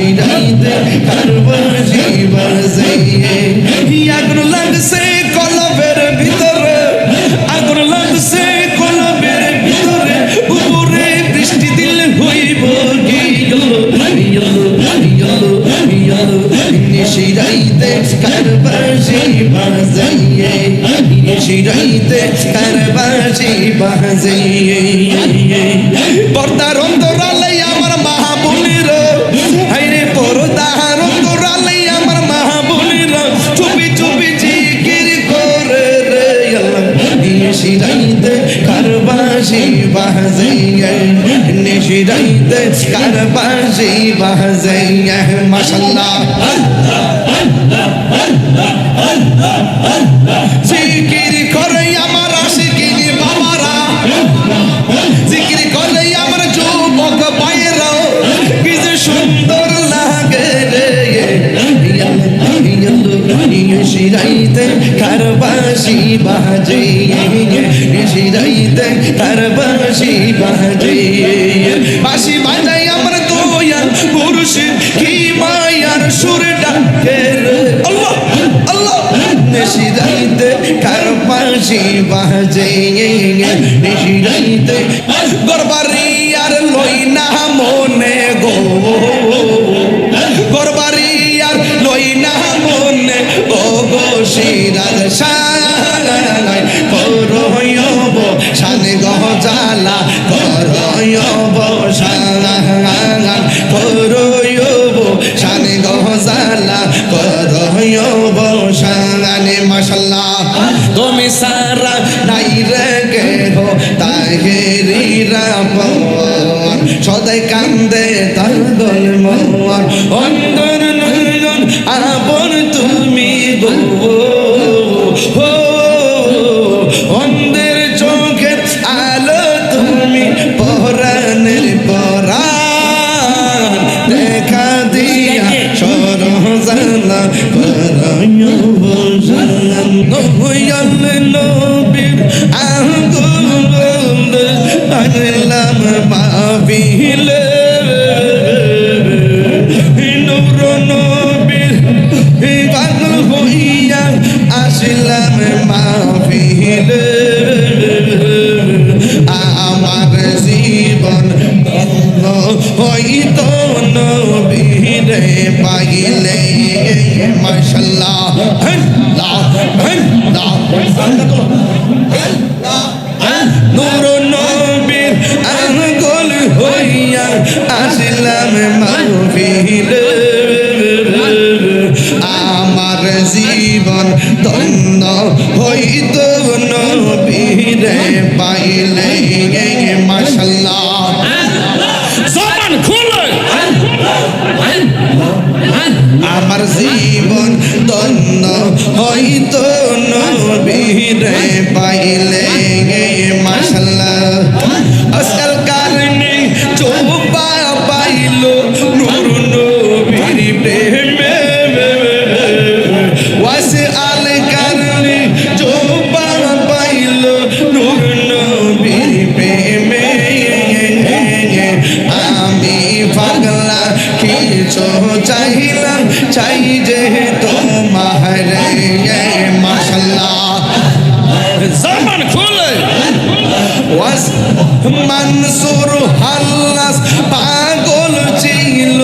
নিশিরাইতে কারবাজি বাজাইয়ে আগুন লাগছে কলবের ভিতরে আগুন লাগছে কলবের ভিতরে উপরে বৃষ্টি দিলে হইব কি নিশিরাইতে কারবাজি বাজাইয়ে নিশিরাইতে কারবাজি বাজাইয়ে পর্দার অন্তরালে আমার মাহবুবের হাইরে পর্দার অন্তরালে আমার মাহবুবের চুপি চুপি জিকির করে রে আল্লাহ নিশিরাইতে কারবাজি বাজাইয়ে নিশিরাইতে কারবাজি বাজাইয়ে মাশাআল্লাহ জিকির করে আমার আশিকিনি বাবারা জিকির করে আমার যুবক ভাইয়েরা কি যে সুন্দর লাগে রে নিশিরাইতে কারবাজি বাজাইয়ে নিশিরাইতে কারবাজি বাজাইয়ে বাঁশি বাজাই আমার দয়াল মুর্শিদ কি মায়ার সুর ডাকে আল্লাহ আল্লাহ নিশিরাইতে কারবাজি বাজাইয়ে নিশিরাইতে গরবারি আর লই না মনে গো গরবারি আর লই না মনে ও গো শিরাজ শালাই করয়ব শানে গজালা করয়ব শালাই করয়ব শানে গজালা করয়ব শানে মাশাআল্লাহ তুমি সারা নাই রে কে হো তাহেরি রাপন সদাই কান্দে তার দল মন অন্তর নয়ন আপন তুমি গো হো অন্ধের চোখে আলো তুমি পরাণের পরাণ দেখা দিয়া সরজালা করয়ব নয়ন নবীর আঙ্গুল আনলাম মাহফিলে নূর নবীর পাগল হইয়া আসলাম মাহফিলে আমার জীবন হইতো নবীরে পাইলে মাশাআল্লাহ নূর নবীর আঙ্গুল হইয়া আসলাম মাহফিলে আমার জীবন ধন্য হইত নবীরে পাইলে মাশাআল্লাহ জবান খুলে আমার জীবন ধন্য হইত নবীরে পাইলে মাশাআল্লাহ আজকাল কারণে চোপা পাইল নূর নবীর প্রেমে ওয়াসে আল কারণে চোপা পাইল নূর নবীর প্রেমে আমি পাগলা কিছু চাইলাম চাই যে তোমার মাশাআল্লাহ জবান খুলে ওয়াস মনসুর হাল্লাস পাগল ছিল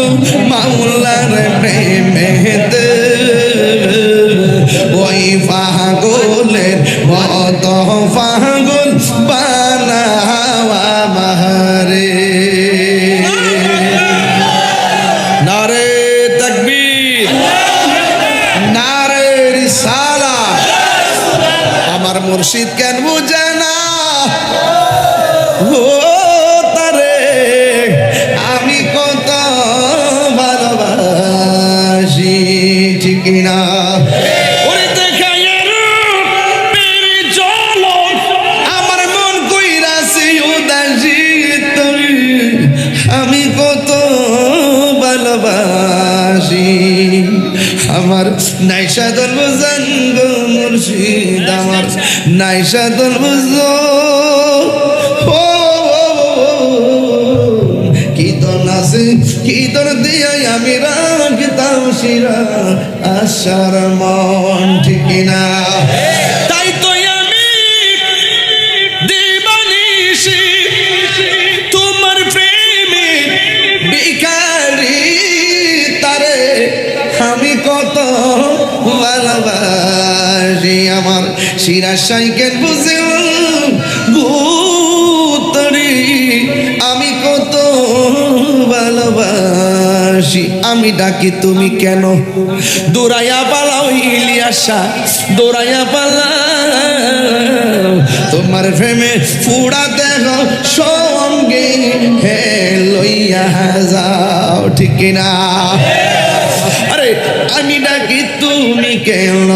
মাওলার প্রেমেতে ওই পাগলের মত পাগল বানাওয়া মারে নারে তাকবীর নারে রিসালাত আমার মুর্শিদ কেন বুঝে না ও তারে আমি কত ভালোবাসি ঠিক না আমার মন কইরাছে উদাসী আমি কত ভালোবাসি আমার নাইশাদুল বুঝান গো মুর্শিদ আমার নাইশাদুল বুঝো কি তো নাচে কি ভিতর দিয়ে আমি রাখতাম শিরা আশার মন, ঠিক না? তাই তো আমি দিবানিশি তোমার প্রেমে ভিখারি, তারে আমি কত ভালোবাসি। আমার শিরা সাইকেল বুঝে গুতরি, আমি কত ভালোবাসি। আমি ডাকি তুমি কেন দৌড়াইয়া পালাও ইলিয়াসা, দৌড়াইয়া পালাও। তোমার প্রেমে পুরা দেহ সঙ্গে হে লইয়া যাও, ঠিক না? আরে আমি ডাকি তুমি কেন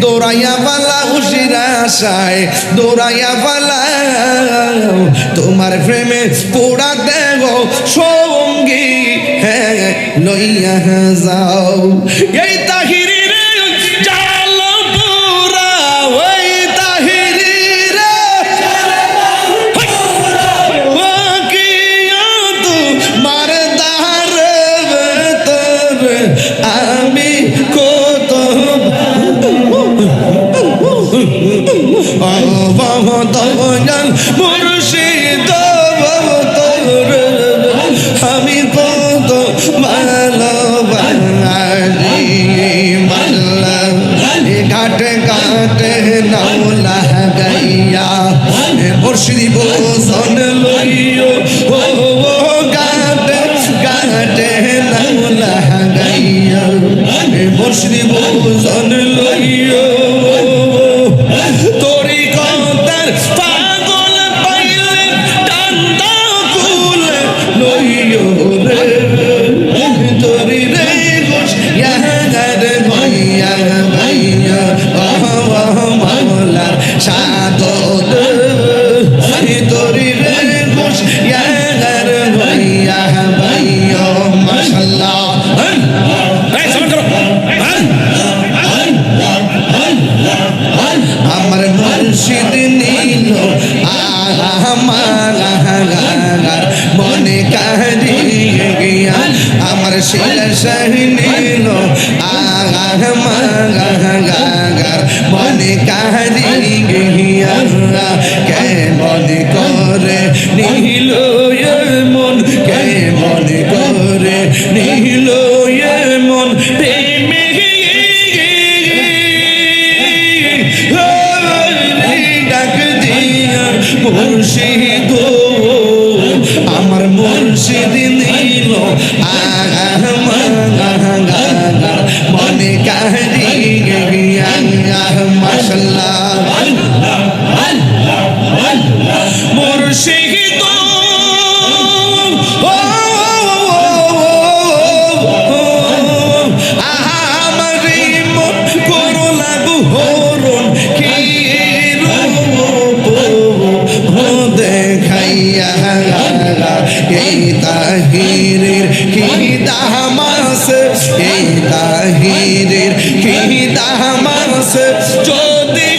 দৌড়াইয়া পালাও শিরা আশায়, দৌড়াইয়া পালাও। তোমার প্রেমে পুরা দেহ সঙ্গী হ্যাঁ লইয়া যাও। এই তাহিরি রে জাল পুরা, ওই তাহিরি রে তোমার দার ভেতর আমি কত দয়াল মুর্শিদ আমি কত ভালোবাসি। ঘাটে ঘাটে নাওলা গাইয়া মুর্শিদি বোঝন লইও, ও ঘাটে ঘাটে নাওলা গাইয়া মুর্শিদি বোঝন লইও। তোরি কথার পাগল পাইলে ডান্ডা কুল লইও রে, তোরি রে গোশ ইয়াগার ভাইয়া ভাইয়া মাওলার সাদত, তোরি রে গোশ ইয়াগার ভাইয়া ভাইয়া মাশাআল্লাহ। আমার মুর্শিদ নীল আমার মনে কারিয়া, আমার শিলা শাহী নীল আমার মনে কারিয়া। কে মনে করে নীল মন, কে মনে করে নীল মন প্রেমে ডাক দিয়া মুর্শিদ, আমার মুর্শিদ নীল মনে কারিয়া মাশাআল্লাহ। মুর্শিদ আমারি মন করো লাগু হরণ কি দেখাইয়া। এই তাহিরের কি দামাস, এই তাহিরের কি দামাস যদি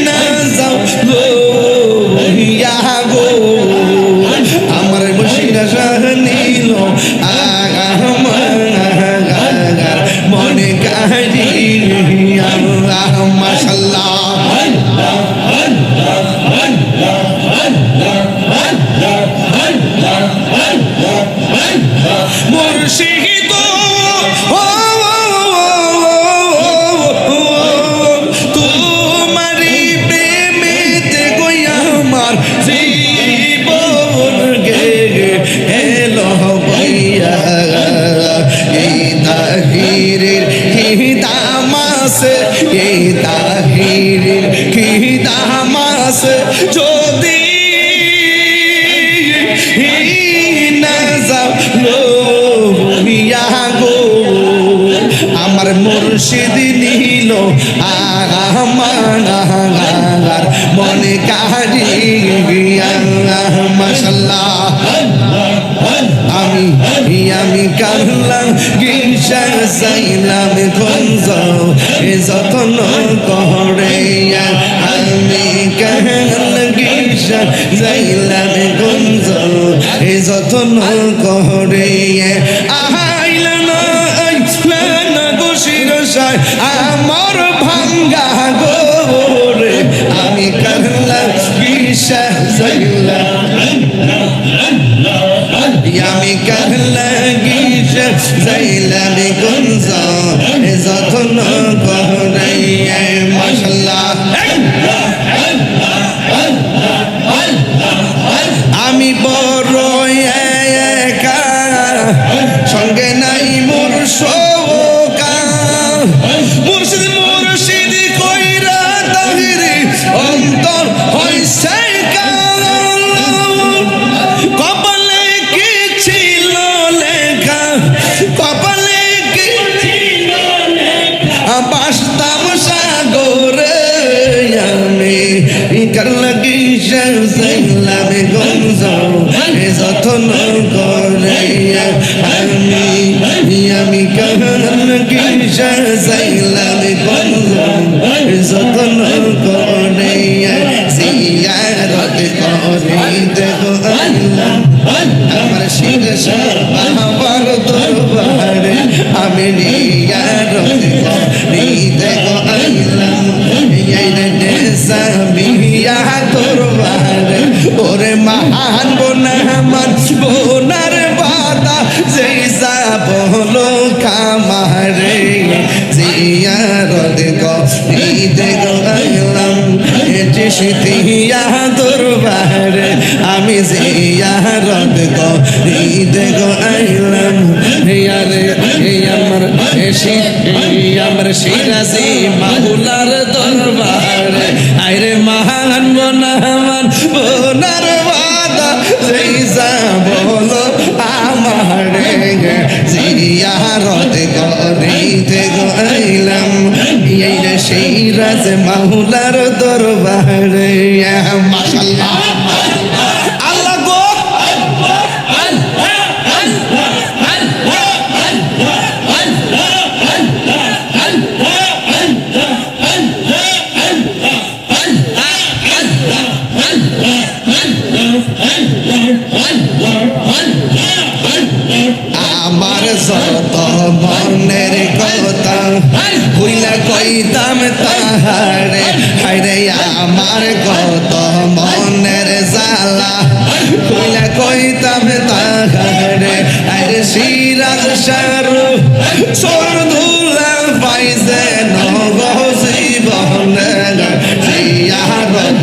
না যাও গো আমার মুর্শিদ শাহ নীল মনে কারিয়া মাশাআল্লাহ। মুর্শিদ তোমারি প্রেমেতে গই আমার জীবন গে এলো বইয়া। এই তাহিরের কি দামাস, এই তাহিরের কি দামাস যদি না যাও গো আমার মুর্শিদ নীল আমার মনে কারিয়া মাশাআল্লাহ। আমি কারলাম গিসা যাইলাম গঞ্জ যতন করে, আমি কারলাম গিসা যাইলাম গঞ্জ যতন করে আইলেন গোসির সায় আমার ভাঙ্গা গোরে আমি করলাম বিশ্বাস যাইলাম আমি করলাম যাইলাম গঞ্জ যতন করে মাশাআল্লাহ আমি বড় একা সঙ্গে নাই মোর শোকা মুর্শিদ মুর্শিদ কইরা তাহিরি অন্তর হইছে কপালে কি ছিল লেখা কপালে কি ছিল লেখা বাসতাম সাগরে আমি কার লাগি যাইলাম গঞ্জ যতন করে আমি কার লাগি যাইলাম গঞ্জ যতন করে জিয়ারত করে দেখো আমার শিরশ আমার দরবারে আমি জিয়ারত করে দেখো আইলাম সাবিয়া দরবারে ওরে মহান বোনামান বোনার বাদা যেই বলো কামারে জিয়ারত করিতে গেলাম এটি সিতিয়া দরবারে আমি জিয়ারত করিতে গেলাম আমার সিরাজি মাওলার দরবারে আইরে মহান বোনামান বোনার বাদা যেই বলো আমারে জিয়ারত করিতে গেলাম এই যে সিরাজ মাওলার দরবারে মাশাআল্লাহ আল্লাহ গো আমার যত মনের কথা হইলা কইতাম তাহারে হায়রে আমার কত মনের জ্বালা হইলা কইতাম তাহারে আরে সিরাজ শাহরু সরদুল্লাহ পাইছে নবজীবনে জিয়ারত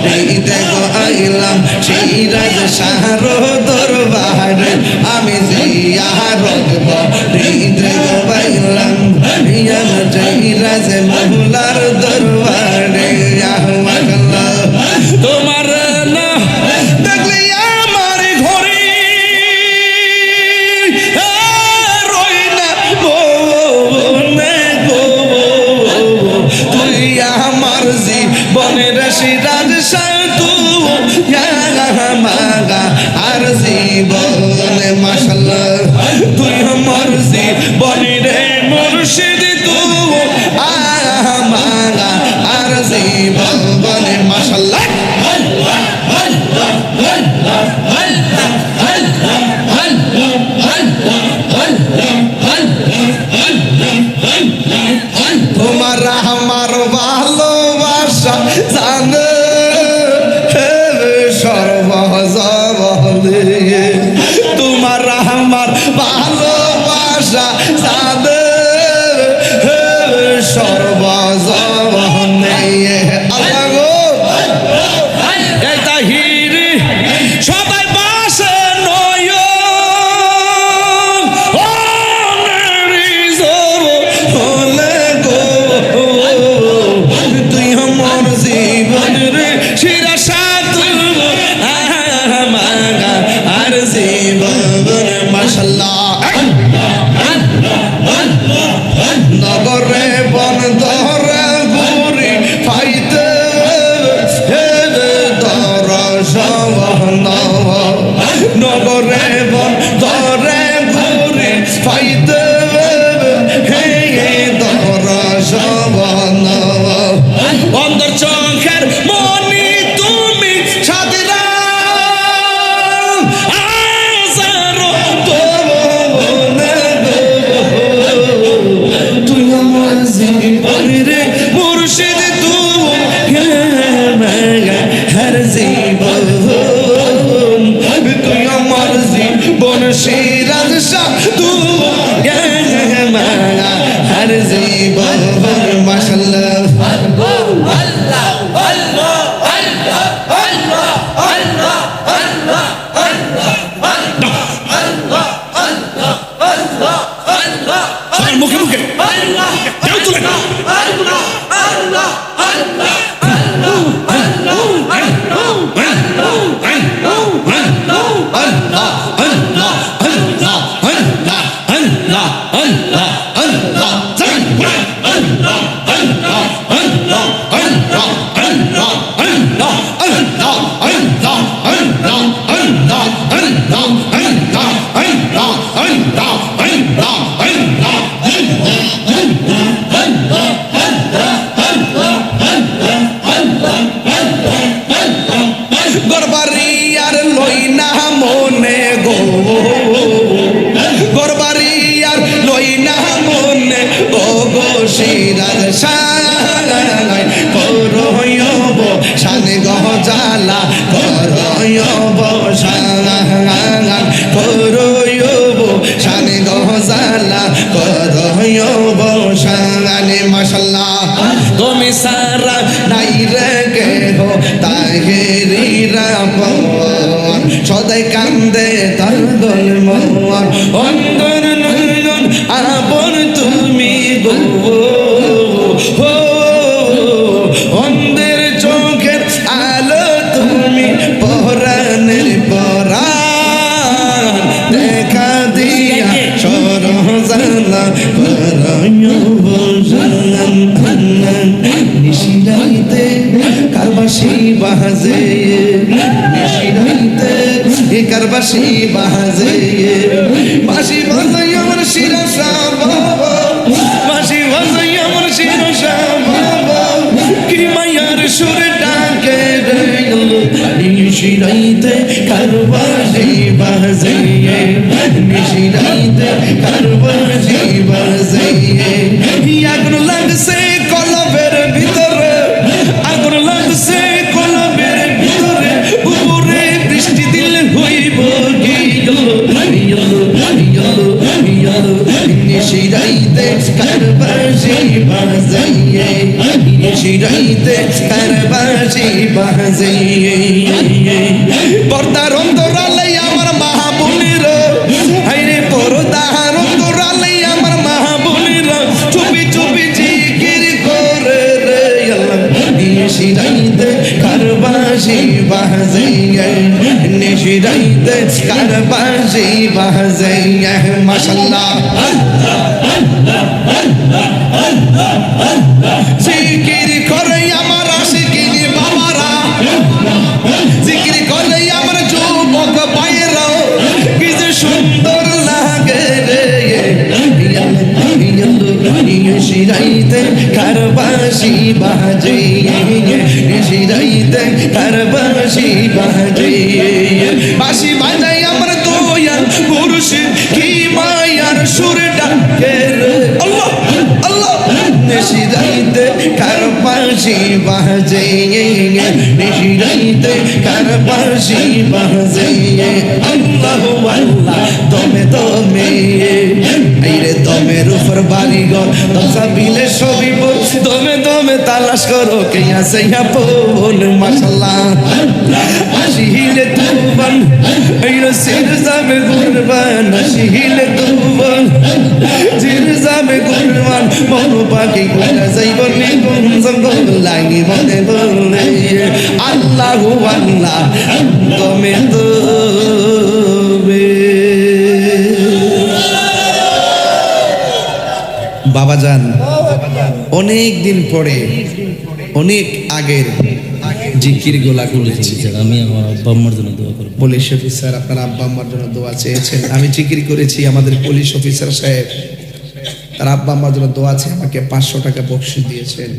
করিতে আইলাম সিরাজ শাহরু দরবারে আমি জিয়ারত করিতে আইলাম সিরাজ মাওলার দরবারে তোমার না দেখলে আমার ঘরে রই না মনে গো তুই আমার জীবনের সিরাজ সাধু মাগা আর জীবনে মাশাআল্লাহ তুই আমার জীবনের মুর্শিদ তু মাগা আর জীবনে মাশাআল্লাহ তোমার আমার ভালোবাসা জানে সর্বজবলে তোমার আমার ভালোবাসা জানে সর্বজবলে আল্লাহ গো এই তাহির সবাই বাসে নয় হলে গো তুই আমার জীবনের শিরা সাথ আর জীবন মাশাআল্লাহ নগরে বন ধরে ঘুরি ফাইতে নগরে বন ধরে ঘুরি ফাইতে অন্তর চোখের মনি তুমি সাদরা গরবারি আর লই না মনে গো, গরবারি আর লই না মনে ও গো শিরার শায় করয়ব শানে গজালা করয়ব শান করয়ব শানে গজালা করয়ব শানে মাশাআল্লাহ তুমি সারা নাই রে কে হো তাহেরিরা পন সদাই কান্দে তার দল মন অন্তর নয়ন আপন তুমি গো হো অন্ধের চোখের আলো তুমি পরাণের পরাণ দেখা দিয়া সরজালা করয়ব নিশিরাইতে কারবাসি বাজে নিশিরাইতে কারবাসি বাজে বাসি বাজাই আমার শিরসা বাবা, বাসি বাজাই আমার শিরসা বাবা, কি মায়ার সুর ডাকে রে নিশিরাইতে কারবাসি বাজে নিশিরাইতে কারবাসি বাজে আগুন লাগছে কলবের ভিতরে, আগুন লাগছে কলবের ভিতরে উপরে বৃষ্টি দিলে হইব কি নিশিরাইতে কারবাসি বাজাইয়ে নিশিরাইতে কারবাসি বাজাইয়ে পর্দার অন্তরালে আমার মাহবুবের হাইরে পর্দার অন্তরালে আমার মাহবুবের চুপি চুপি জিকির করে রে আল্লাহ নিশিরাইতে কারবাসি বাজাইয়ে নিশিরাইতে কারবাসি বাজাইয়ে মাশাআল্লাহ জিকির করে আমার আশিকিন বাবারা, জিকির করে আমার যুবক ভাইয়েরা, কি যে সুন্দর লাগে রে নিশিরাইতে কারবাসি বাজিয়ে নিশিরাইতে কারবাসি বাজিয়ে বাসি বাজাই আমার দয়াল মুর্শিদ কি মায়ার সুর ডাকে রে আল্লাহ আল্লাহ নিশিরাইতে কারবাসি বাজিয়ে নিশিরাইতে কারবাসি বাজিয়ে আল্লাহু আল্লাহ দমে দমে আইরে দমের উপর বাড়িঘর তসাবিলে সবই বল দমে দমে তালাশ করো কে আছে আপন মাশাআল্লাহ আসিলে তুবান আইরে সির যাবে কুরবান আসিলে তুবান জির যাবে কুরবান মন পাখি কইরা যাইব নিগুন জঙ্গল লাগি মনে বলে আল্লাহু আল্লাহ দমে দমে বাবাজান অনেক দিন পরে অনেক আগের জিকির গোলা করেছি। আমি আমার আব্বা আম্মার জন্য দোয়া করব। পুলিশ অফিসার আপনার আব্বা আম্মার জন্য দোয়া চেয়েছেন, আমি জিকির করেছি। আমাদের পুলিশ অফিসার সাহেব তার আব্বা আম্মার জন্য দোয়া আছে, আমাকে 500 টাকা বকশিশ দিয়েছেন।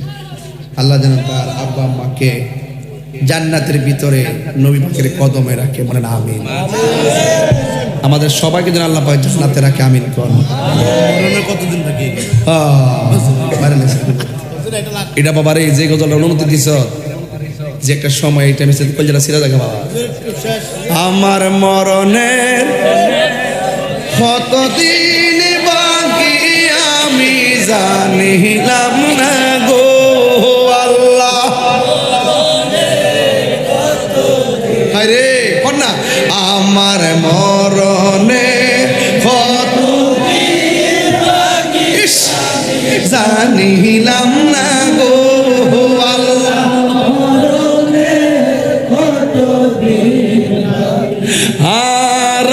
আল্লাহ যেন তার আব্বা আম্মাকে জান্নাতের ভিতরে নবী পাকের কদমে রাখে, বলেন আমিন। আমাদের সবাইকে যেন আল্লাহ পাক জান্নাতে রাখে, আমিন করুন। কতদিন বাকি? এটা বাবারে যে গজলটা অনুমতি দিছ যে একটা সময় এটা মিশে কলজাটা সিরা জায়গা বাবা আমার মরণের কতদিন বাকি আমি জানিলাম না গো আল্লাহ। আরে কন্যা আমার মরণে কতদিন বাকি জানিলাম না গো আল্লাহ। আর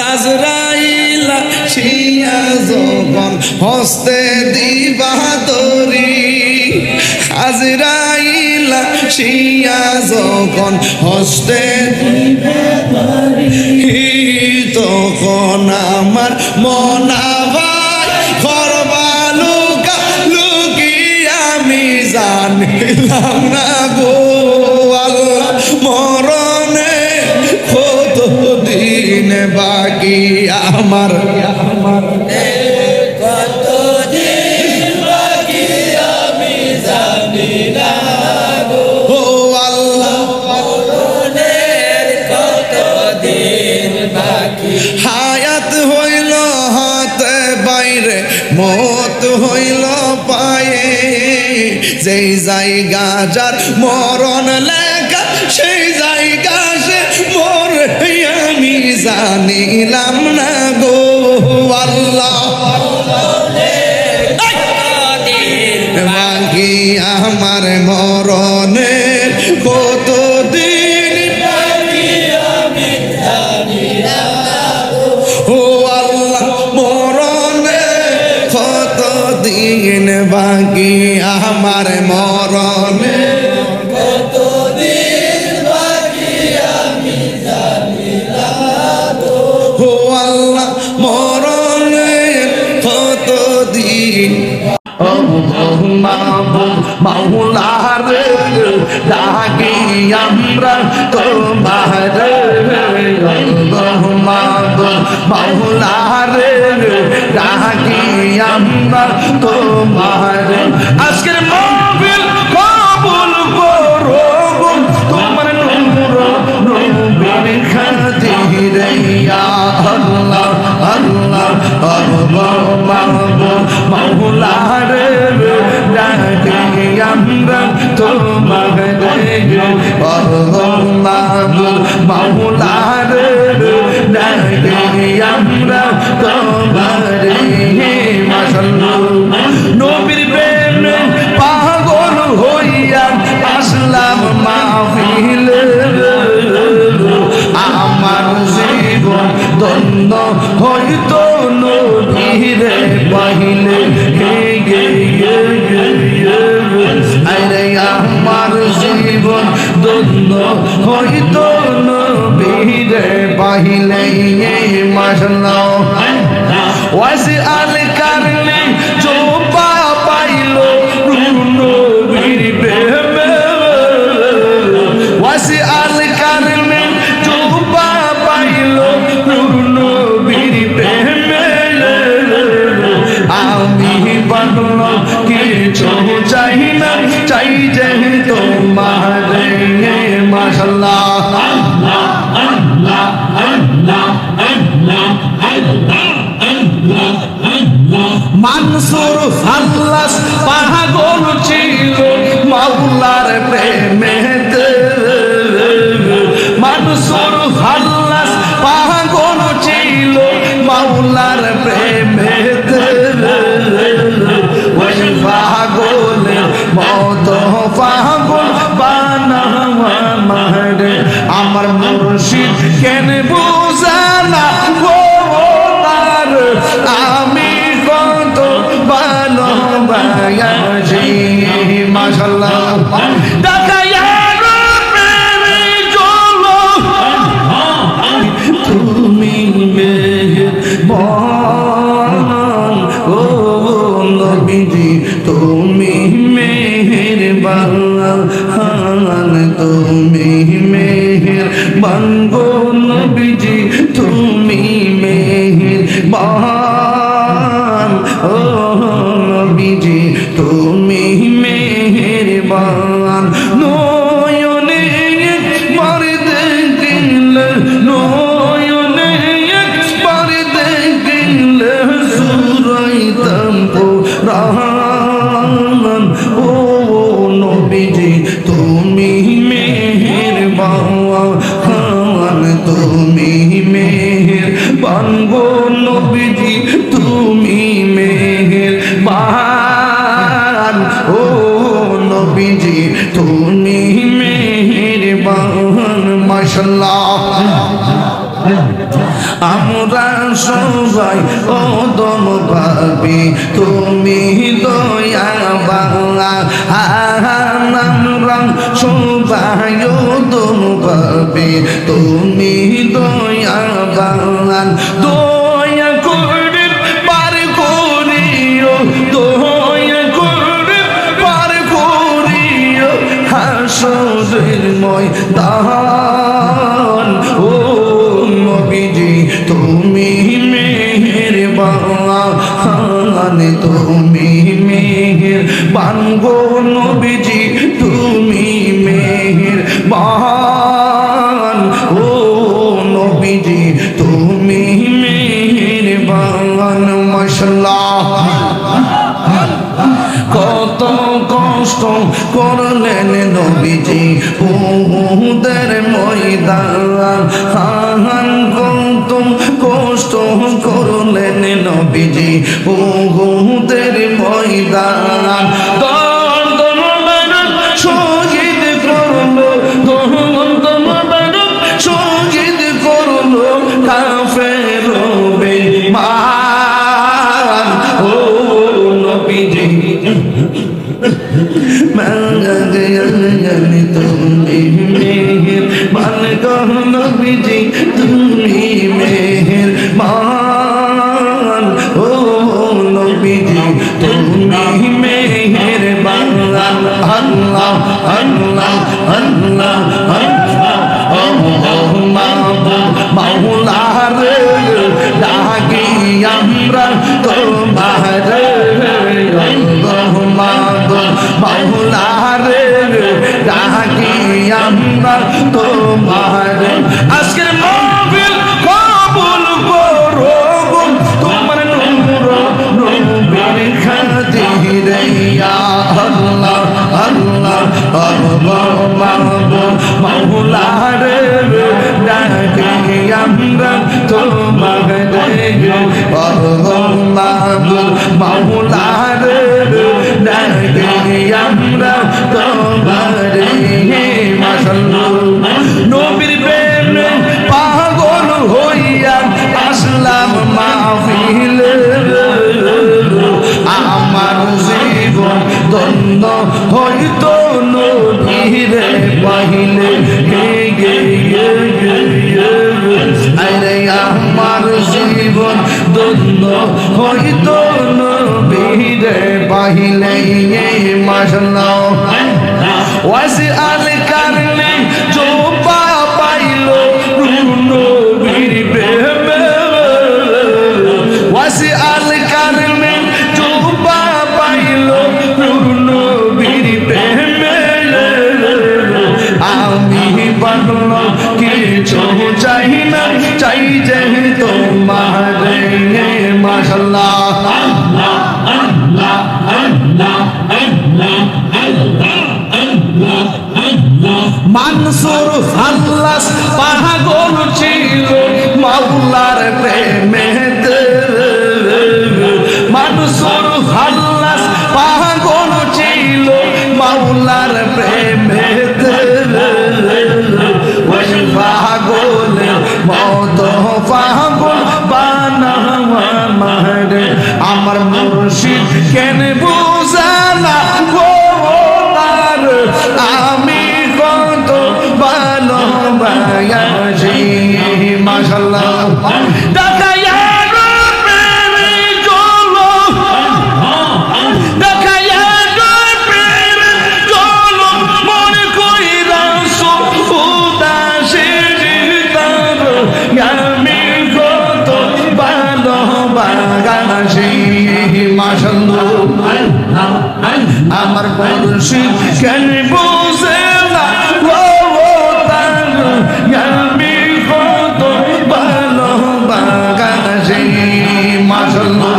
শিয়া যখন হস্তে দিবা তরি আজরাইলা শিয়া যখন হস্তে তখন আমার মনাভাই খরবালুকা লুকি আমি জানিলাম না গো আল্লাহ মরণে কত দিন বাকি আমার ও আল্লাহ হায়াত হইল হাতে বাইরে মত হইল পায়ে যেই জায়গা যার মরণ লেখা সেই জায়গা সে মরে আমি জানিলাম না গো আল্লাহ বাকি আমার মরণের কত দিন ও আল্লাহ মরণে কত দিন বাকি আমার মরণে কত দিন বাকি আমি জানিলাম ও আল্লাহ মরণে কত দিন মাওলার ডাকি আমরা তোমার মাওলার ডাকি আমরা তোমার আজকের মাহফিল কবুল করো তোমার নূর নবীর খাতিরে ইয়া আল্লাহ আল্লাহ মাওলার ডাকি আমরা তোমার মাওলার ডাকি আমরা তোমার মাশাআল্লাহ নবীর প্রেমে পাগল হইয়া আসলাম মাহফিলে আমার জীবন ধন্য হইতো নবীরে পাইলে আরে আমার জীবন ধন্য হইতো নবীরে পাইলে মাশাআল্লাহ ওয়াসি আল কারনে जो পাইলো নবীর প্রেমে ওয়াসি আল কারনে जो পাইলো নবীর প্রেমে আমি বানলো কিছু চাই না চাই যে তোমার মাশাআল্লাহ আল্লাহ আল্লাহ আল্লাহ আল্লাহ আল্লাহ মানসুর আল্লাহ পাগল ছিল মাওলার প্রেমেতে মানসুর আল্লাহ পাগল ছিল মাওলার প্রেমেতে ওই পাগল মত পাগল বানাওয়া মারে আমার মুর্শিদ কেন বুঝানা গো তার আমি কত ভালোবাসি মাশাআল্লাহ ডাকায়ার প্রেমে চলো তুমি মেহেরবান ও নবীজি তুমি মেহেরবান তুমি মেহেরবান গো নবীজি তুমি মেহেরবান ও নবীজি তুমি মেহেরবান নয়নে একবার দেখিলে নয়নে একবার দেখিলে সুরাইতাম কোরআন ও নবীজি তুমি মেহেরবান তুমি মেহেরবান গো নবীজি তুমি মেহেরবান ও নবীজি তুমি মেহেরবান মাশাআল্লাহ আমরা সবাই অদম পাপি, তুমি দয়াবান। আমরা সবাই অদম পাপি, তুমি দয়াবান। দয়া করে পার করিও, দয়া করে পার করিও হাসরের ময়দান। ও নবীজি তুমি মেহেরবান, তুমি মেহেরবান গো নবীজি তুমি মেহেরবান। ও নবীজি তুমি মেহেরবান। মাশাআল্লাহ কত কষ্ট করলেন নবীজি উহুদের ময়দান। কত কষ্ট করলেন নবীজি উহুদের ময়দান। শহীদ করলো, শহীদ করলো কাফের বেঈমান। ও নবীজি তুমি মেহেরবান গো নবীজি তুমি মেহেরবান। ও নবীজি তুমি মেহেরবান। আল্লাহ আল্লাহ আল্লাহ আল্লাহ মাওলা রে ডাকি আমরা তোমার মাওলা রে ডাকি আমরা তোমার। আজকের মাহফিল কবুল করো তোমার নূর নবীর খাতিরে ইয়া আল্লাহ আল্লাহ আল্লাহ মাওলা রে ডাকি আমরা তোমার। মাওলা রে ডাকি আমরা তোমার। মাশাআল্লাহ নবীর প্রেমে পাগল হইয়া আসলাম মাহফিলে, আমার জীবন ধন্য হইতো নবীরে পাইলে। আরে আমার জীবন ধন্য হইতো নবীরে পাইলে। মাশাআল্লাহ ওয়াসি আল কারনে জোবা পাইলো নবীর প্রেমে, ওয়াসি আল কারনে জোবা পাইলো নবীর প্রেমে। আমি বাংলা কিছু চাই না, চাই যে তোমার। মাশাআল্লাহ মানসুর আল্লাহ পাগল ছিল মাওলার প্রেমেতে। মানসুর আল্লাহ পাগল ছিল মাওলার প্রেমেতে। ওই পাগল মত পাগল বানাওয়া মারে আমার মুর্শিদ কেন বুঝানা গো তার। আমি কত ভালোবাসি। মাশাআল্লাহ ডাকায়া প্রেমে চলো, ডাকায়া প্রেমে চলো মনে কইরা উদাসী তার। আমি কত ভালোবাসি। মাশাআল্লাহ আমার মুর্শিদ কেন বুঝে না গো তার। আমি কত ভালোবাসি। মাশাআল্লাহ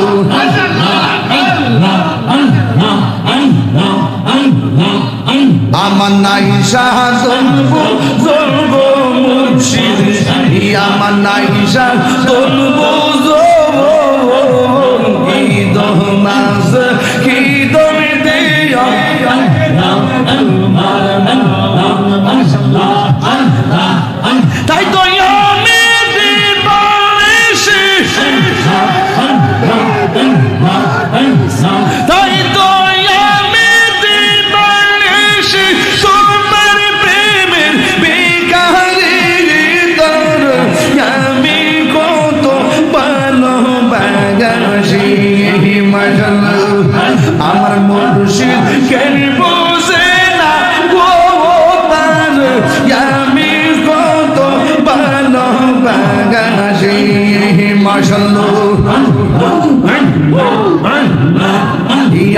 আমার নাই সাধনবো জলবো মুর্শিদ, আমার নাই সাধনবো ঈদ নাজ কি দমে দিয়া। তাই তো আমি দিবারে মাশাআল্লাহ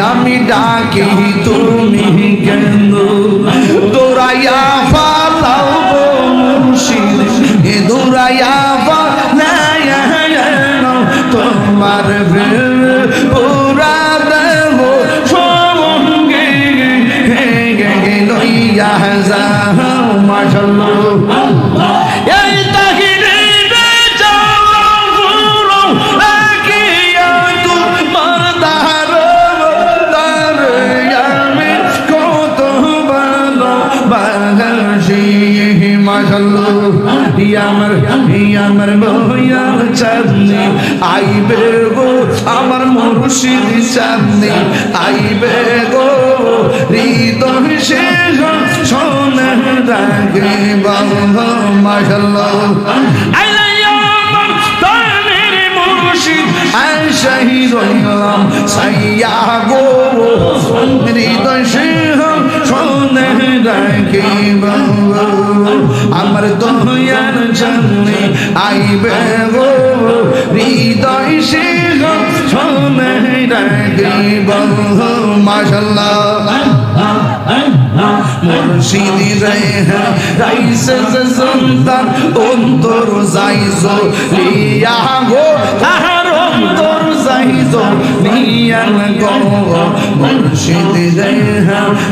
আমি ডাকি তুমি কেন দৌড়াইয়া পালাও গো মুর্শিদ দৌড়াইয়া পালাইয়া তোমার পুরা দেব সঙ্গে লইয়া যাও মাশাআল্লাহ এই তাহিরে আমার বয়াল চাঁদনি আইবে গো আমার মুর্শিদ চাঁদনি আইবে গো হৃদয় সে সোনা রাগে বাবা মাশাআল্লাহ শাহিদ হইলাম সাইয়া গো হৃদয় সে সোনা রাগে বাবা আমার দয়ার জন্যে আইবে গো হৃদয় সে সোনা রাগিব মাশাআল্লাহ মুর্শিদি রাইসে সন্তান অন্তর যাইজো লিয়া গো তাহার অন্তর যাইজো লিয়া গো মুর্শিদি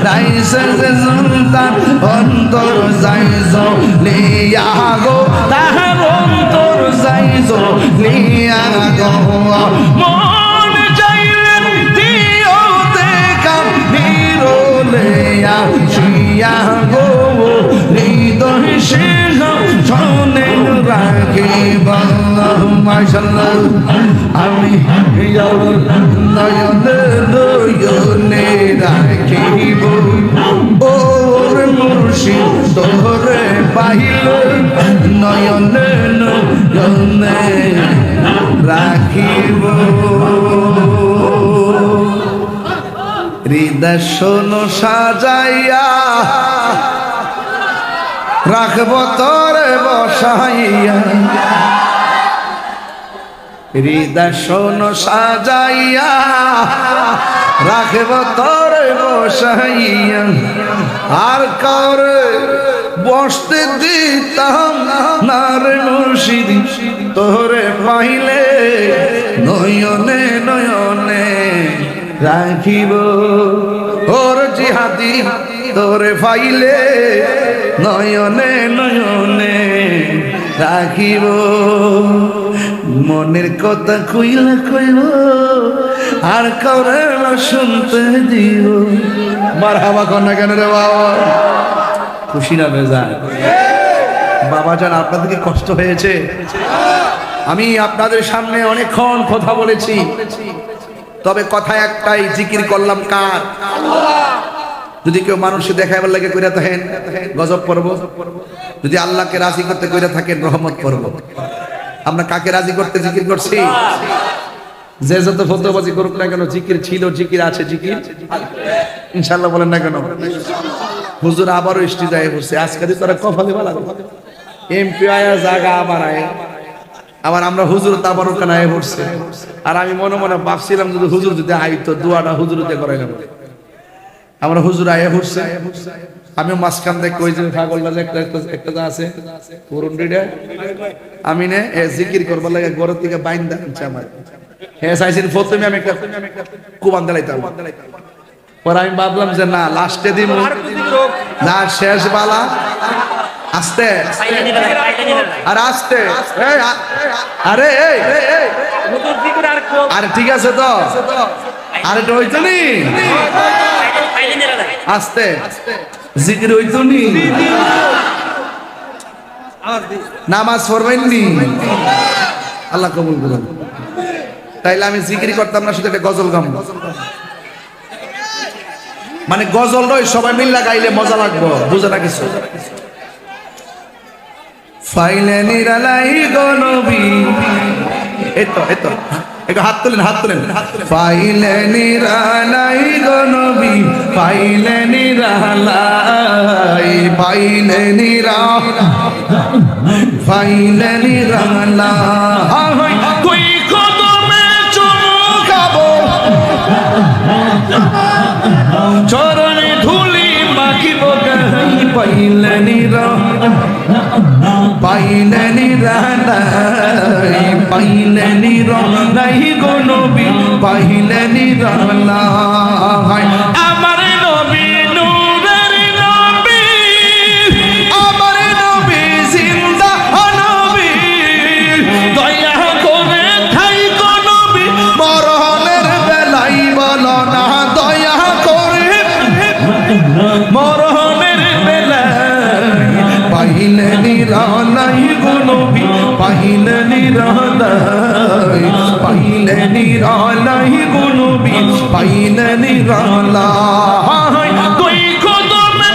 রাইসে সন্তান অন্তর যাইজো লিয়া গো তাহার অন্তর যাইজো লিয়া গো মন চাইলেন দিও দেখা হিরোলেয়া শিয়া গো হৃদয় সে শোনে রাখিব মাশাআল্লাহ আমি নয়নে নয়নে রাখিব ওর মুর্শিদ তোরে পাইল নয়নে নয়নে রাখিব হৃদয় শোনো সাজাইয়া রাখব তোরে বসাইয়া হৃদয় শোনো সাজাইয়া রাখব তোরে বসাইয়া আর কাউরে বসতে দিতাম না রে মুর্শিদি তোরে পাইলে নয়নে নয়নে রাখিব ওর জিহাদি তোরে পাইলে নয়নে নয়নে রাখিব মনের কথা কইলা কইব আর কাউরে শুনতে দিব মারহাবা কর না কেন রে বাবা খুশি না বেজার বাবা জান আপনাদেরকে কষ্ট হয়েছে আমি আপনাদের সামনে অনেকক্ষণ কথা বলেছি তবে কথা একটাই জিকির করলাম কার যদি কেউ মানুষকে দেখাইবার লাগে কইরা থাকেন গজব পড়ব যদি আল্লাহকে রাজি করতে কইরা থাকেন রহমত পড়ব আমরা কাকে রাজি করতে জিকির করছি যে যত ফতোয়াবাজি করুক না কেন জিকির ছিল জিকির আছে জিকির ইনশাআল্লাহ বলেন না কেন হুজুর আবারও ইস্তিজায় বসে আজকে দি তোরা কফালে বালা এমপি আয়া জায়গা আবার আয় আবার আমরা হুজুর তাবারক কানায় পড়ছে আর আমি মনে মনে ভাবছিলাম যদি হুজুর যদি আইতো দোয়াটা হুজুরতে করাইলাম আমরা হুজুর আয়া পড়ছে আমিও মাঝখান থেকে কই যে ছাগলটা যে একটা যা আছে পুরন রিডে আমি নে জিকির করবার লাগে ঘর থেকে বাইন্দা আনছে আমার হ্যাঁ চাইছেন প্রথমে আমি একটা কুবান দিলাইতাম পরে আমি ভাবলাম যে না লাস্টে দিব না শেষ বালা আস্তে আর আস্তে আরে আরে ঠিক আছে তো আরে তো হইতো নি আস্তে জিকির হইতো নি নামাজ পড়বেন নি আল্লাহ কবুল করুন তাইলে আমি জিকির করতাম না শুধু একটা গজল গাম মানে গজল রই সবাই মিল্লা গাইলে মজা লাগবো বুঝে না কিছু ফাইলে নিরালাই গো নবী এতো এতো একটু হাত তুলেন ফাইলে নিরালাই গো নবী ফাইলে নিরালাই ফাইলে নিরা ফাইলে নিরালাই পাইলে নিরালাই গো নবী পাইলে নিরালাই আমার নবী নূরের নবী, আমার নবী জিন্দা নবী দয়া করে থাইকো নবী, মরণের বেলাই বলো না দয়া করে মরণের বেলায় পাইলে নিরালাই গো নবী পাইলে নিরালাই পাইলে নিরালাই গো নবী পাইলে নিরালাই তুই কদমে,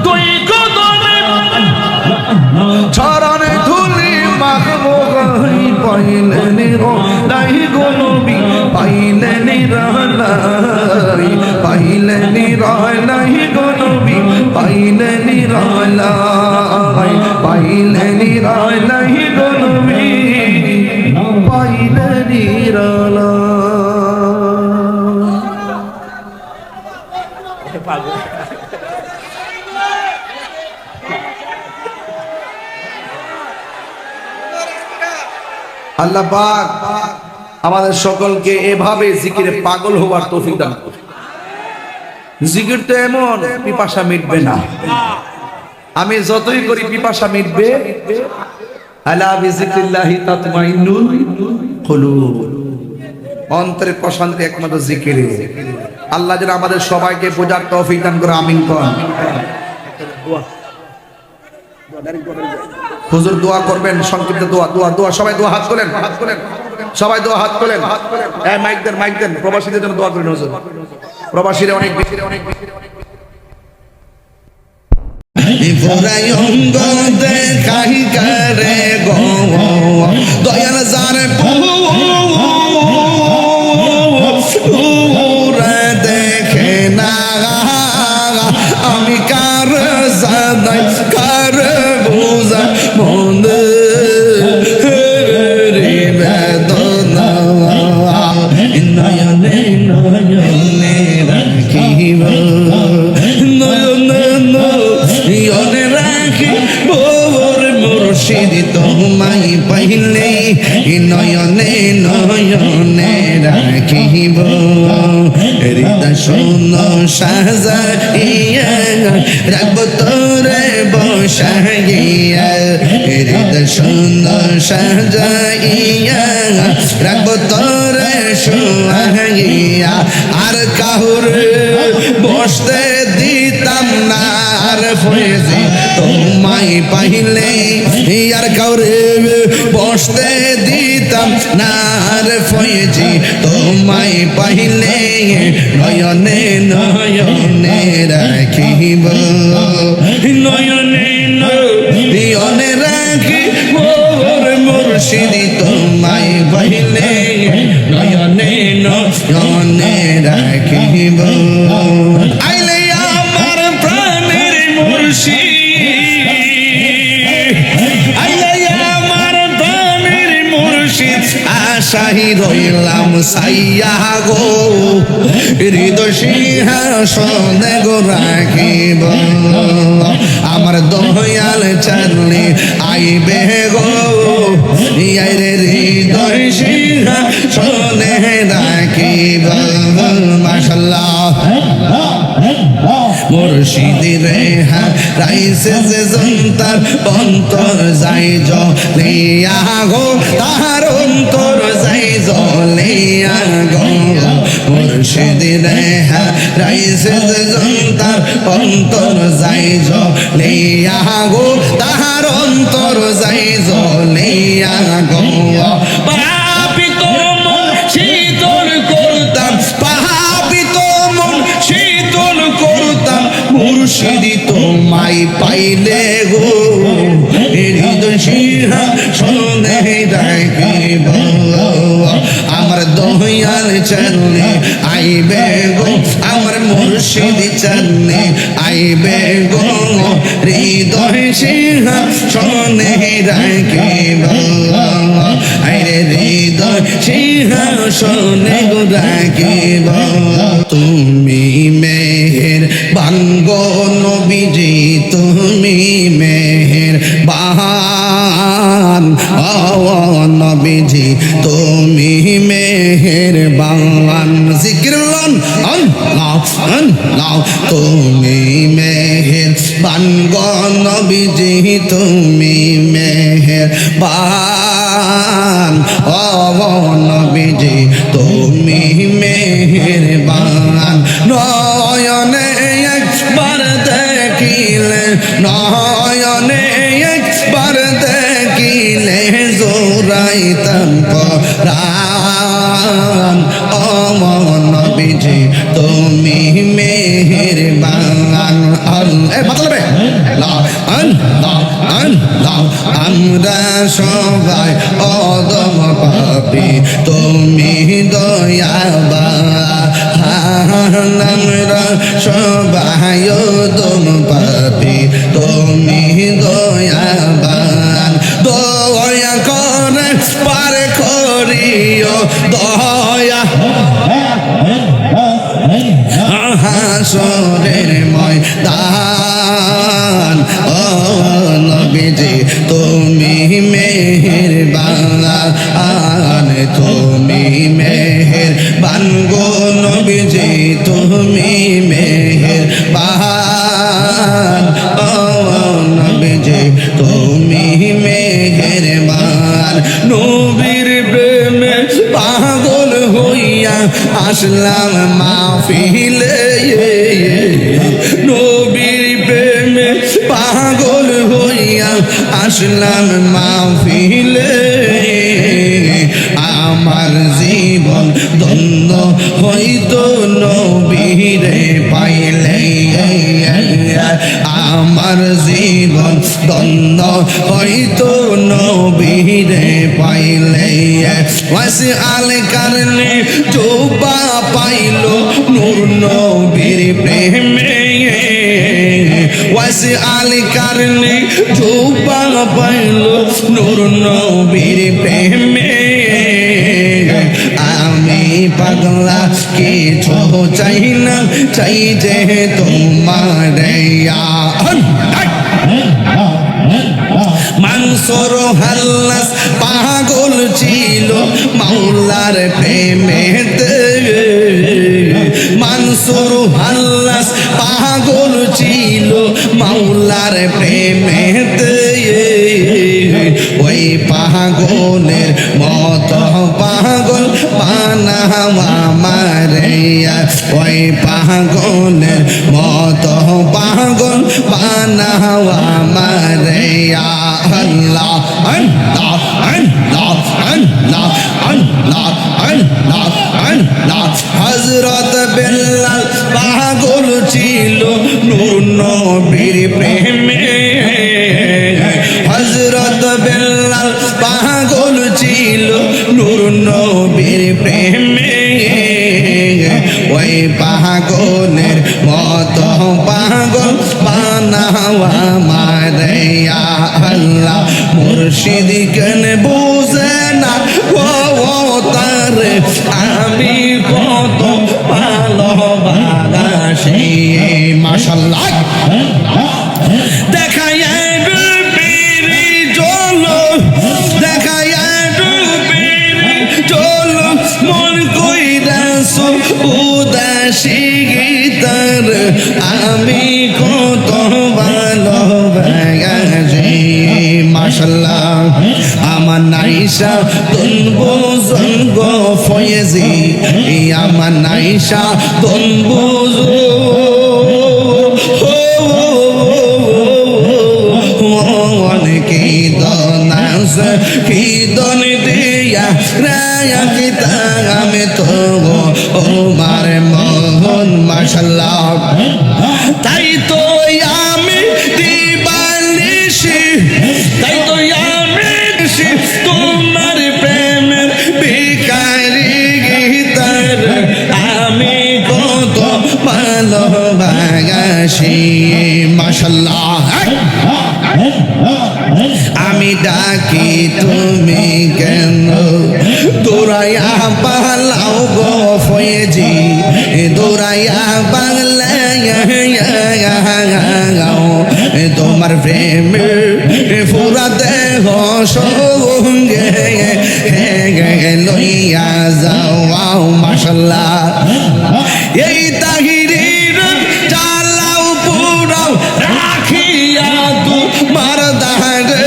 তুই কদমে চরণে ধুলি মাখবো গাই পাইলে নিরালাই গো নবী পাইলে নিরালাই পাইলে নিরালাই গো নবী পাইলে নিরালাই পাইলে নিরালাই গো নবী পাইলে নিরালাই আল্লাহ পাক আমাদের সকলকে এভাবে জিকিরে পাগল হওয়ার তৌফিক দান করুন। জিকির তো এমন পিপাসা মিটবে না, আমি যতই করি পিপাসা মিটবে। আলা বিজিক্রিল্লাহি তাতমাইন্নুল কুলুব, অন্তরের প্রশান্তি একমাত্র জিকিরে। আল্লাহ যেন আমাদের সবাইকে বোঝার তৌফিক দান করে, আমিন কোন। হুজুর দোয়া করবেন, সংক্ষিপ্ত দোয়া দোয়া দোয়া সবাই দোয়া হাত তোলেন, হাত তোলেন সবাই দোয়া হাত তোলেন। এই মাইক দেন, মাইক দেন, প্রবাসীদের জন্য দোয়া করেন হুজুর, প্রবাসীরা অনেক বেশি অনেক বেশি ফুরাই অঙ্গ দেখাই করে গো দয়াল জানে পুরা দেখে না আমি কার জানাই কার বুঝা মন রে বেদনা নয়নে নয়নে রাখিব নয়নে নয়নে রাখি বোর মুর্শিদ তোমায় পাইলে নয়নে নয়নে রাখিব হৃদয় শূন্য সাজাইয়া রাখব তোরে বসাইয়া হৃদয় শূন্য সাজাইয়া রাখব তোরে শুয়াইয়া আর কাহুর বসতে দিতাম না আর ফয়েজি তোমায় পাইলে আর কাউরে বসতে দিতাম না আর ফয়েজি তোমায় পাইলে নয়নে নয়নে রাখিব নয়নে নয়নে রাখিব মুর্শিদি তোমায় পাইলে নয়নে নয়নে রাখিব আইলে আমার প্রাণের মুর্শিদ আইলে আমার প্রাণের মুর্শিদ আশাই রইলাম সাইয়া গো হৃদয় সিংহাসনে গো রাখিব আমার দয়াল চরণে আইবে গো আইরে হৃদয় সিংহাসনে রাখিব মাশাআল্লাহ মুর্শিদের রাইসে যে জন্তার অন্তর যাই জলিয়া গো তার অন্তর যাই জলিয়া গো মুর্শিদের রাইসে যে জন্তার অন্তর যাই জলিয়া গো তার অন্তর যাই জলিয়া গো পাপিত মন শীতল করতাম পাপিত মন শীতল করতাম মুর্শিদি তোমায় পাইলে গো হৃদয় সিংহাসনে রাখিব আমার দয়াল চরণে আইবে গো আমার মুর্শিদি চরণে আইবে গো হৃদয় সিংহাসনে রাখিব আইরে হৃদয় সিংহাসনে গো রাখিব তুমি মেহের বাঙ্গো নবীজি তুমি মেহের বাহান বান জিকিরুল্লাহ আল্লাহ আল্লাহ তুমি মেহের বান গো নবীজি তুমি মেহের বান ও নবীজি তুমি মেহের বান নয়নে একবার দেখিলে নয়নে একবার দেখিলে জোরাইতাম পরাণ ও নবীজি তুমি মেহেরবান আমরা সবাই অদম পাপী তুমি দয়াবান আমরা সবাই অদম পাপী তুমি দয়াবান দয়া করে পার করিও দয়া হাসরের ময়দান ও নবীজি তুমি মেহেরবান তুমি মেহেরবান গো নবীজি তুমি মেহেরবান ও নবীজি তুমি মেহেরবান নবীর প্রেমে পাগল হইয়া আসলাম মাহফিলে নবীর প্রেমে পাগল হইয়া আসলাম মাহফিলে আমার জীবন ধন্য হইতো নবীরে পাইলে আমার জীবন ধন্য হইতো নবীরে পাইলে ওয়াসি আল কারণে জোবা পাইল নূর নবীর প্রেমে ওয়াসি আল কারণে জোবা পাইল নূর নবীর প্রেমে আমি পাগলা কিছু চাই না চাই যে তোমার মানসুর হাল্লাস পাগল ছিল মাওলার প্রেমেতে মানসুর হাল্লাস পাগল ছিল মাওলার প্রেমেতে ওই পাগলের মত পাগল বানাওয়া মারিয়া ওই পাগলের মত পাগল বানাওয়া মারিয়া আল্লাহ আল্লাহ আল্লাহ আল্লাহ আল্লাহ আল্লাহ আল্লাহ হযরত বেলাল পাগল ছিল নূর নবীর প্রেমে হযরত বেলাল পাগল ছিল নূর নবীর প্রেমে ওই পাগলের মত পাগল বানাওয়া মারিয়া আল্লাহ মুর্শিদ কেন বুঝে না ও তারে আমি কত ভালোবাসি মাশাআল্লাহ দেখায় ডুবিরি চলো দেখায় ডুবিরি চলো মন কইরাছো উদাসী গীতার আমি কত ভালোবাসি মাশাআল্লাহ আমার নাইশা তুনবো জঙ্গ ফয়েজি আমার নাইশা তুনবো অনেকে দনাস কি দন দিয়া রায়া কিতা আমি তো ওমার মোহন মাশাআল্লাহ তাই তো আমি দিবানিশি তাই তো আমি তোমার প্রেমের ভিখারি গীতার আমি কত ভালোবাসি মাশাআল্লাহ আমি ডাকি তুমি কেন দৌড়াইয়া পালাও গো ফয়েজি দৌড়াইয়া পালাও তোমার প্রেমে ফুরাতে সঙ্গে লইয়া যাও মাশাল্লাহ এই তাহিরির চালাও পুরাও রাখিয়া তোমার দাঁড়ে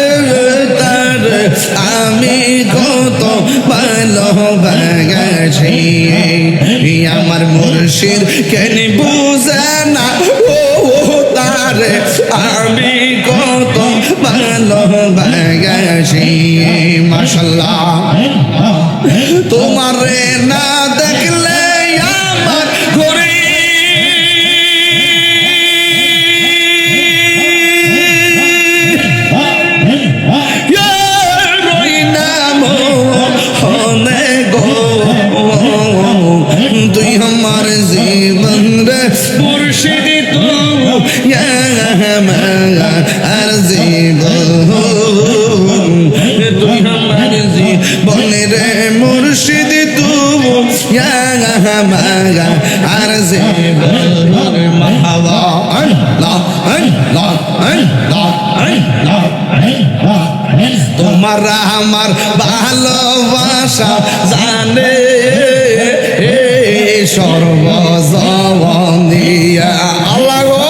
আমি কত ভালোবাসি আমার মুর্শিদ কেন বুঝে না ও তারে আমি কত ভালোবাসি মাশাল্লাহ তোমারে না দেখলে আমার ঘরে তুই আমার জীবন রে মুর্শিদ তুই আর জীবন তুই আমার জীবন রে মুর্শিদ তুই আর জীবন মাহবা আল্লাহ আল্লাহ আল্লাহ আল্লাহ তোমার আমার ভালোবাসা জানে সর্বজবনিয়া আল্লাহ গো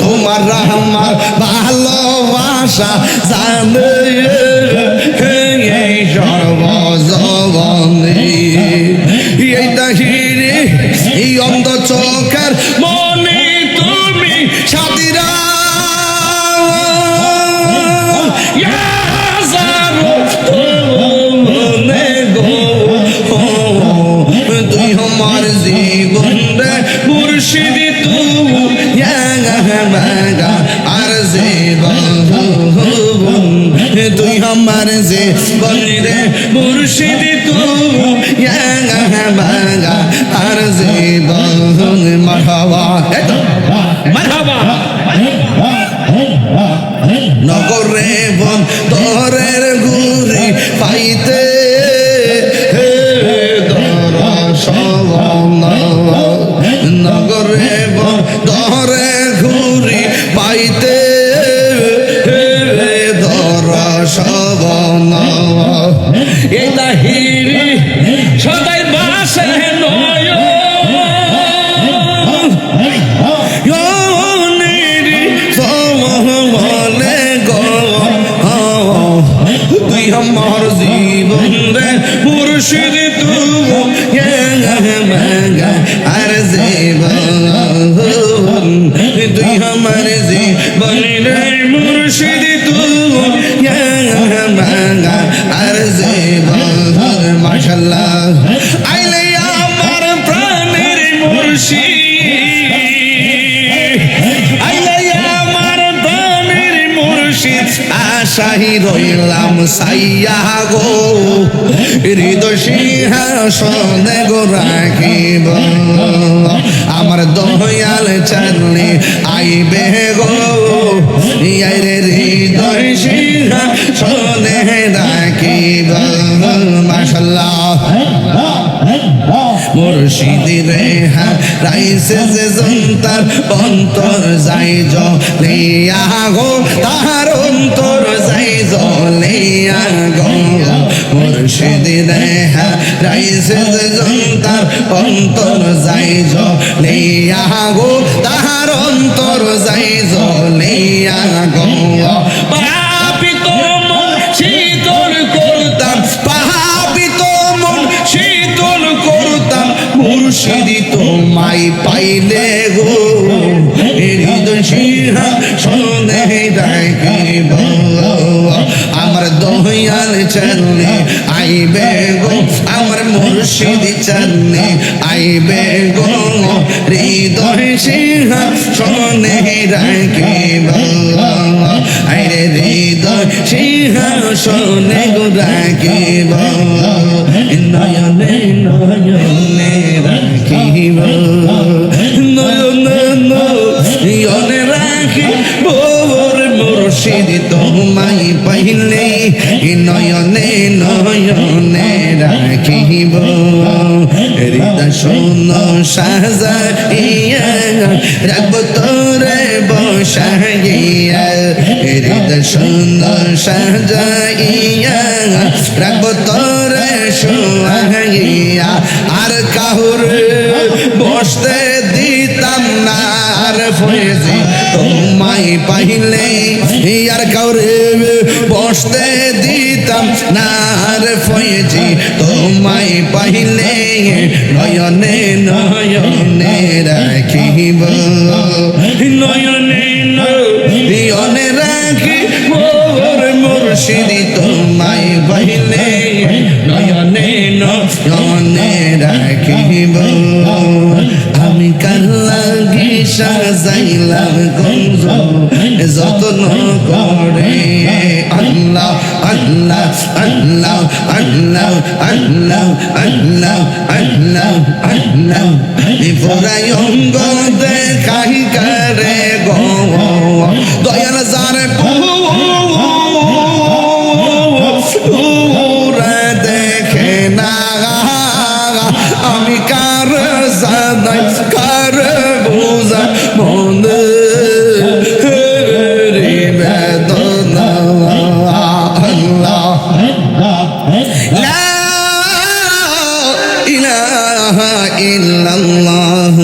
তোমার আমার ভালোবাসা জানে সর্বজবনি এই তাহিরি এই অন্ধ চোখের মনে তুমি সাথীরা তুই আমার জীবন রে মুর্শিদ তুই আর জীবন তুই আমার জীবন রে মুর্শিদ তুই আর জীবন মারহাবা মারহাবা নগরে বন তোরের ঘুরি পাইতে নগরে বরে ঘুরি পাইতে ধর সবন এই তাহিরি সদাই বাসে নয় সমলে গো তুই আমার জীবন রে মুর্শিদ তুই আর জীবন তুই আমার জীবন রে মুর্শিদ তুই আর জীবন মাশাল্লাহ আইলে আমার প্রাণের মুর্শিদ আইলে আমার প্রাণের মুর্শিদ আশাই রইলাম সাইয়া গো হৃদয় সিংহাসনে গো রাখিব আমার দয়াল চারণে আইবে গো রে হৃদয় সিংহাসনে রাখিব মাশাল্লাহ মুর্শিদ রে রাইছে যে জন্তার অন্তর যাই জলিয়া গো তাহার অন্তর যাই জলিয়া গো মুর্শিদ রে রাইছে যে জন্তার অন্তর যাই জলিয়া গো তাহার অন্তর যাই জলিয়া গো পাপিত মন শীতল করতাম পাপিত মন শীতল করতাম মুর্শিদ তোমায় পাইলে গো হৃদয় সিংহাসনে রাখিব আমার দয়াল চরণে আইবে গো আমার মুর্শিদ চরণে আইবে গো হৃদয় সিংহাসনে রাখিব আরে হৃদয় সিংহাসনে রাখিব নয়নে নয়নে রাখিব নয়নে রাখিব মুর্শিদ তোমায় পাইলে নয়নে নয়নে রাখিব হৃদয় শূন্য সাজাইয়া রাখব তোরে সাজিয়া হৃদয় সুন্দর সাজাইয়া রাখবো তোরে শোয়াইয়া আর কাহুর বসতে দিতাম না আর ফয়েজি তোমায় পাইলে আর কাউরে বসতে দিতাম না আর ফয়েজি তোমায় পাইলে নয়নে নয়নে রাখিব নয়নে নয়নে রাখিব মুর্শিদি তোমায় পাইলে নয়নে নয়নে রাখিব আমি কার লাগি সাজাইলাম গঞ্জ যত্ন করে আল্লাহ আল্লাহ আল্লাহ আল্লাহ আল্লাহ আল্লাহ আল্লাহ আল্লাহ পুরাই অঙ্গ দেখাই করে গো দয়াল যারে পুরা দেখে না আমি কার জানাই কার বুঝা মন রে বেদনা আল্লাহ লা ইলাহা ইল্লাল্লাহ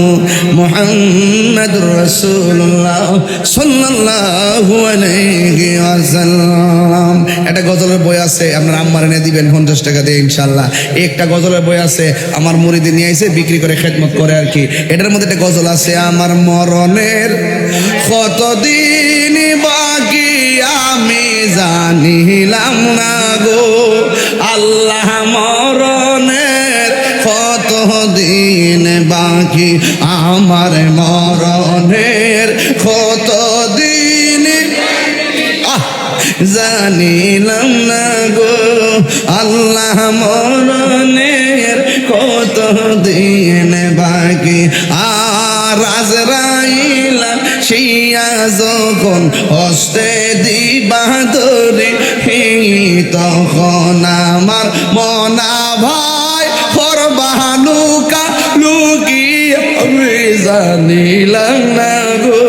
মুহাম্মাদুর রাসূলুল্লাহ সাল্লাল্লাহু আলাইহি ওয়াসাল্লাম। একটা গজলের বই আছে, আপনার আম্মার এনে দিবেন 50 টাকা দিয়ে ইনশাআল্লাহ। একটা গজলের বই আছে, আমার মুরিদি নিয়ে আইছে বিক্রি করে খেদমত করে আর কি। এটার মধ্যে একটা গজল আছে, আমার মরণের কতদিন বাকি আমি জানিলাম না গো আল্লাহ, মরণের কতদিন বাকি আমার মরণের কতদিন জানিলাম না গো আল্লাহ, মরণের কতদিন বাকি। আর আজরাইল শিয়া যখন হস্তে দিবা ধরে তখন আমার মনা ভাই ফরবানুকা লুকি আমি জানিলাম না গো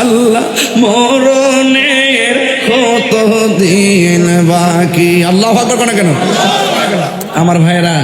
আল্লাহ, মরণের কতদিন বাকি। আল্লাহু আকবার কেন আমার ভাইরা।